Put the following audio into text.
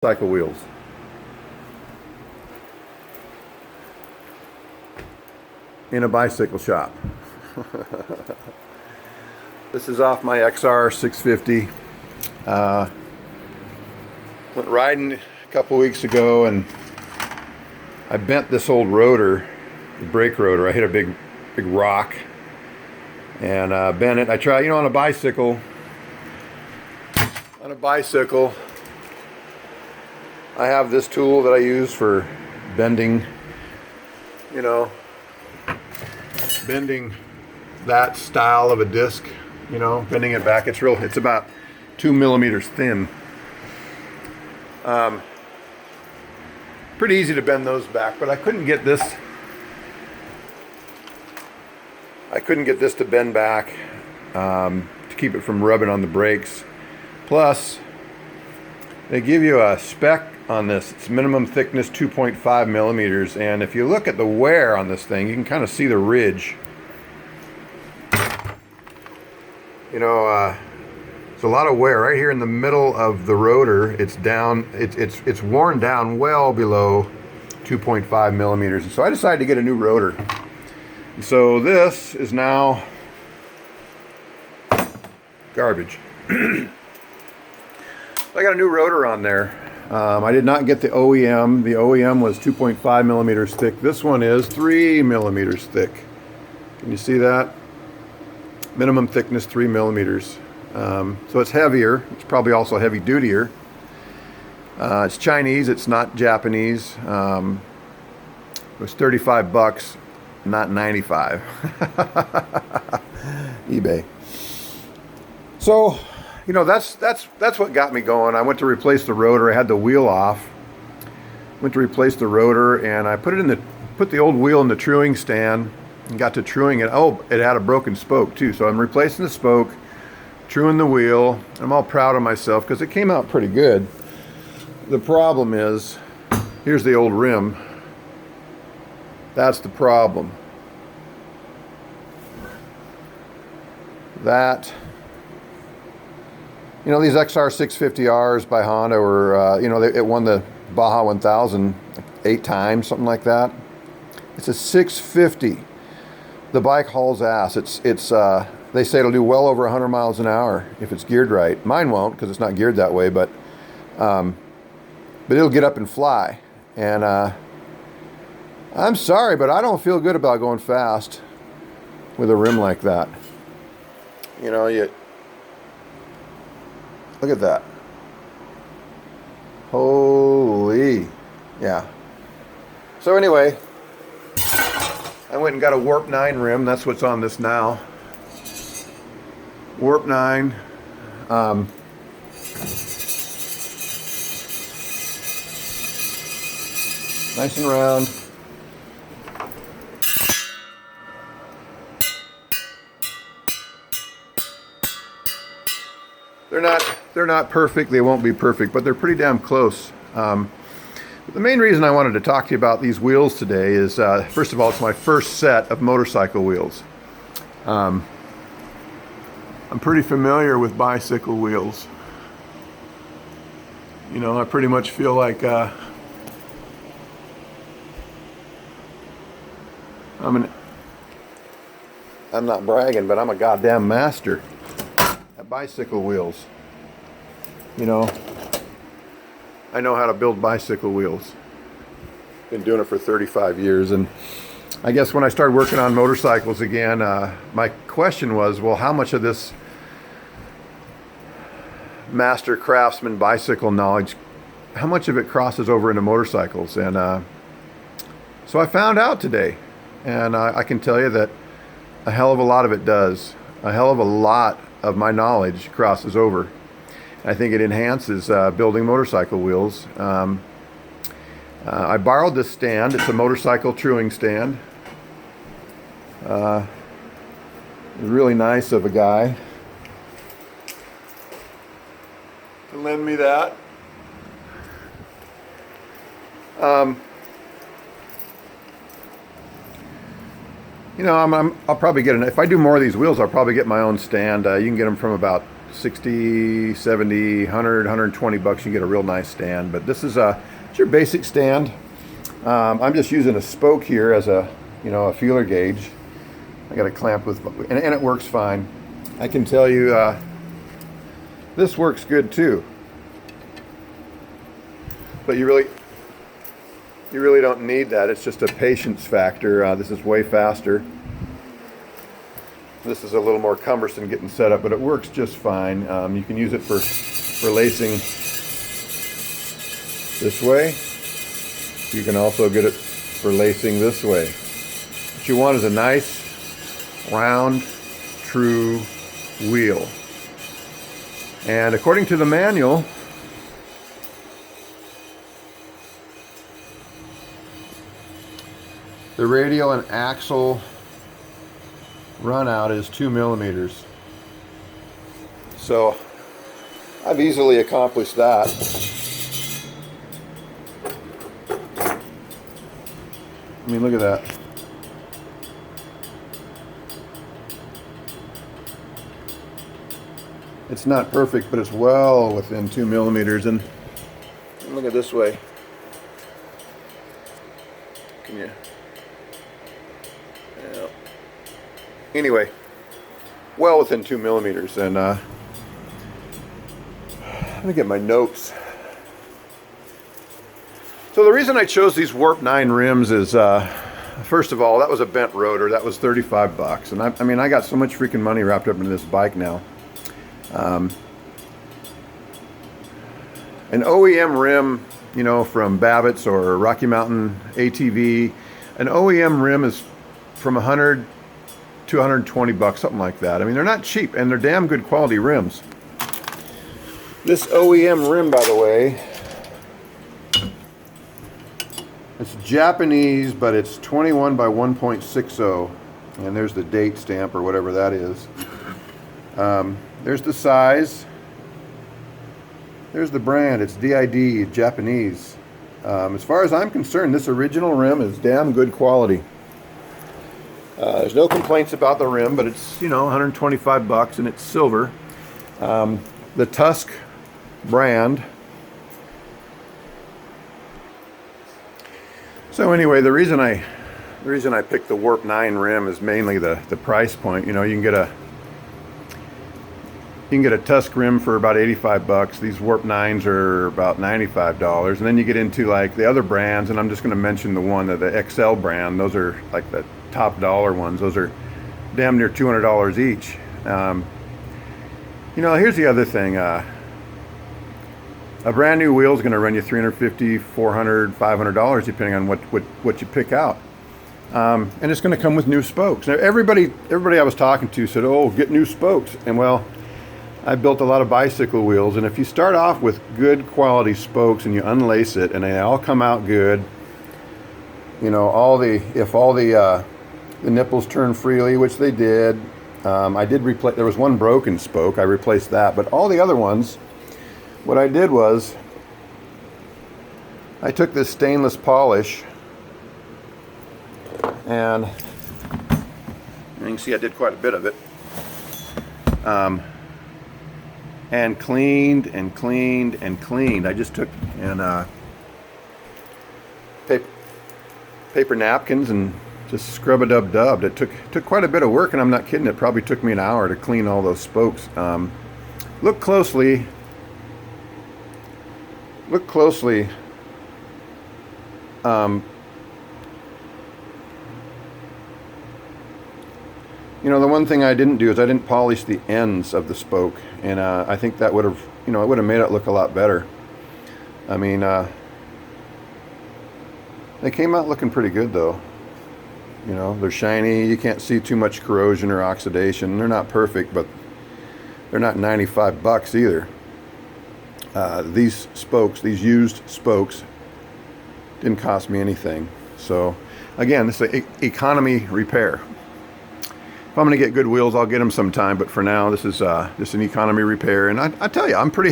Cycle wheels. In a bicycle shop. This is off my XR650. Went riding a couple weeks ago and I bent this old rotor, the brake rotor. I hit a big rock and bent it. I tried, on a bicycle. I have this tool that I use for bending, bending that style of a disc, bending it back. It's about 2 millimeters thin. Pretty easy to bend those back, but I couldn't get this to bend back to keep it from rubbing on the brakes. Plus, they give you a spec on this. It's minimum thickness 2.5 millimeters, and if you look at the wear on this thing, you can kind of see the ridge. There's a lot of wear right here in the middle of the rotor. It's down. It's worn down well below 2.5 millimeters. And so I decided to get a new rotor. And so this is now garbage. I got a new rotor on there. I did not get the OEM. The OEM was 2.5 millimeters thick. This one is 3 millimeters thick. Can you see that? Minimum thickness 3 millimeters. So it's heavier. It's probably also heavy dutier. It's Chinese. It's not Japanese. It was 35 bucks, not 95. eBay. So, that's what got me going. I went to replace the rotor. I had the wheel off. Went to replace the rotor, and I put the old wheel in the truing stand and got to truing it. Oh, it had a broken spoke too. So I'm replacing the spoke, truing the wheel. I'm all proud of myself because it came out pretty good. The problem is, here's the old rim. That's the problem. These XR650Rs by Honda were, it won the Baja 1000 8 times, something like that. It's a 650. The bike hauls ass. They say it'll do well over 100 miles an hour if it's geared right. Mine won't because it's not geared that way, but it'll get up and fly. And I'm sorry, but I don't feel good about going fast with a rim like that. Look at that. Holy. Yeah. So anyway, I went and got a Warp 9 rim. That's what's on this now. Warp 9. Nice and round. They're not perfect. They won't be perfect, but they're pretty damn close. The main reason I wanted to talk to you about these wheels today is, first of all, it's my first set of motorcycle wheels. I'm pretty familiar with bicycle wheels. I pretty much feel like I'm not bragging, but I'm a goddamn master at bicycle wheels. I know how to build bicycle wheels. Been doing it for 35 years, and I guess when I started working on motorcycles again, my question was, well, how much of this master craftsman bicycle knowledge, how much of it crosses over into motorcycles? And so I found out today, and I can tell you that a hell of a lot of it does. A hell of a lot of my knowledge crosses over. I think it enhances building motorcycle wheels. I borrowed this stand. It's a motorcycle truing stand. Really nice of a guy to lend me that. I'll probably get if I do more of these wheels, I'll probably get my own stand. You can get them from about 60, 70, 100, 120 bucks. You get a real nice stand. But this is it's your basic stand. I'm just using a spoke here as a feeler gauge. I got a clamp with, and it works fine. I can tell you this works good too. But you really don't need that. It's just a patience factor. This is way faster. This is a little more cumbersome getting set up, but it works just fine. You can use it for lacing this way. You can also get it for lacing this way. What you want is a nice, round, true wheel. And according to the manual, the radial and axle run out is 2 millimeters. So I've easily accomplished that. I mean, look at that. It's not perfect, but it's well within 2 millimeters. And look at this way. Can you? Yeah. Anyway, well within 2 millimeters. And let me get my notes. So the reason I chose these Warp 9 rims is, first of all, that was a bent rotor. That was 35 bucks. And I mean, I got so much freaking money wrapped up into this bike now. An OEM rim, from Babbitt's or Rocky Mountain ATV, an OEM rim is from 100 to 120 bucks, something like that. I mean, they're not cheap, and they're damn good quality rims. This OEM rim, by the way, it's Japanese, but it's 21 by 1.60, and there's the date stamp or whatever that is. There's the size. There's the brand. It's DID, Japanese. As far as I'm concerned, this original rim is damn good quality. There's no complaints about the rim, but it's 125 bucks, and it's silver. The Tusk brand. So anyway, the reason I picked the Warp 9 rim is mainly the price point. You can get a Tusk rim for about 85 bucks. These Warp 9s are about $95. And then you get into like the other brands, and I'm just going to mention the XL brand. Those are like the top dollar ones. Those are damn near $200 each. Here's the other thing. A brand new wheel is going to run you $350, $400, $500 depending on what you pick out. And it's going to come with new spokes. Now everybody I was talking to said, "Oh, get new spokes." And well, I built a lot of bicycle wheels, and if you start off with good quality spokes and you unlace it and they all come out good, if all the nipples turn freely, which they did, I did replace. There was one broken spoke. I replaced that, but all the other ones, what I did was I took this stainless polish, and you can see I did quite a bit of it. And cleaned and cleaned and cleaned. I just took paper napkins and just scrub-a-dub-dubbed. It took quite a bit of work, and I'm not kidding. It probably took me an hour to clean all those spokes. Look closely. Look closely. The one thing I didn't do is I didn't polish the ends of the spoke, and I think that would have, it would have made it look a lot better. I mean, they came out looking pretty good though. They're shiny. You can't see too much corrosion or oxidation. They're not perfect, but they're not 95 bucks either. These spokes, these used spokes, didn't cost me anything. So again, this is an economy repair. If I'm going to get good wheels, I'll get them sometime, but for now, this is just an economy repair, and I tell you, I'm pretty